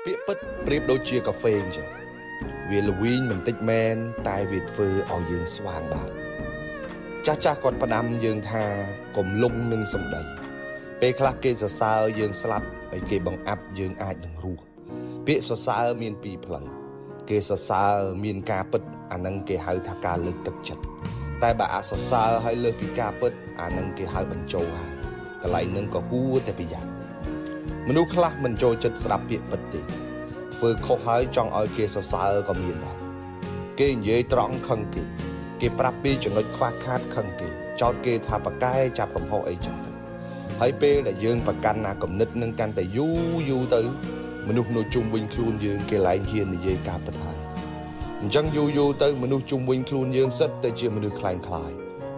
ពាក្យពិតប្រៀបដូចជាកាហ្វេអញ្ចឹងវាល្វីងមិនតិចមែនតែវាធ្វើឲ្យយើងស្វាងបានចាស់គាត់ផ្ដាំយើងថាកុំលងនឹងសម្ដីពេលខ្លះគេសរសើរយើងស្លាប់ហើយគេបង្អាប់យើងអាចនឹងរស់ពាក្យសរសើរមានពីរផ្លូវគេសរសើរមានការពិតអានឹងគេហៅថាការលើកទឹកចិត្តតែបើអសរសើរហើយលើសពីការពិតអានឹងគេហៅបញ្ចោហើយកន្លែងនឹងក៏គួរតែប្រយ័ត្នមនុស្សខ្លះមិនចូលចិត្តស្ដាប់ពាក្យពិតទេធ្វើខុសហើយចង់ឲ្យគេសរសើរក៏មានដែរគេនិយាយត្រង់ខឹងគេប្រាប់ពីចំណុចខ្វះខាតខឹងគេចោទគេថាប្រកែចាប់កំហុសអីចឹងទៅហើយពេលដែលយើងប្រកាន់ណាគំនិតនឹងកាន់តែយូរទៅមនុស្សនៅជុំវិញខ្លួនយើងគេឡើងហ៊ាននិយាយការពិតហើយអញ្ចឹងយូរទៅមនុស្សជុំវិញខ្លួនយើងសិតតែជាមនុស្សខ្លាំងខ្លាយ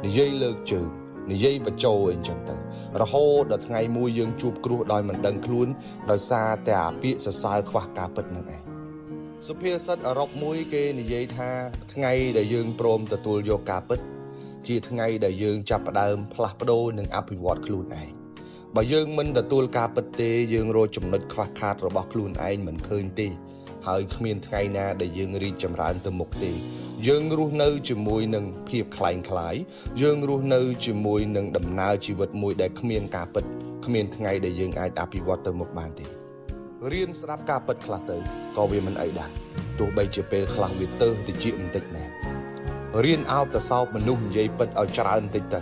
និយាយលើកជើងនិយាយបញ្ចោអីចឹងទៅរហូតដល់ថ្ងៃមួយយើងជួបគ្រោះដោយមិនដឹងខ្លួនដោយសារតែអាពាក្យសរសើរខ្វះការពិតនឹងឯងសុភាសិតអឺរ៉ុបមួយគេនិយាយថាថ្ងៃដែលយើងព្រមទទួលយកការពិតជាថ្ងៃដែលយើងចាប់ផ្ដើមផ្លាស់ប្ដូរនិងអភិវឌ្ឍខ្លួនឯងបើយើងមិនទទួលការពិតទេយើងរកចំណុចខ្វះខាតរបស់ខ្លួនឯងមិនឃើញទេហើយគ្មានថ្ងៃណាដែលយើងរីកចម្រើនទៅមុខទេយើងរស់នៅជាមួយនឹងភាពคล้ายคล้ายយើងរស់នៅជាមួយនឹងដំណើរជីវិតមួយដែលគ្មានការពិតគ្មានថ្ងៃដែលយើងអាចអភិវឌ្ឍទៅមុខបានទេរៀនស្ដាប់ការពិតខ្លះទៅក៏វាមិនអីដែរទោះបីជាពេលខ្លះវាទៅតិចបន្តិចមែនរៀនអោបទៅសោបមនុស្សនិយាយពិតឲ្យច្រើនបន្តិចទៅ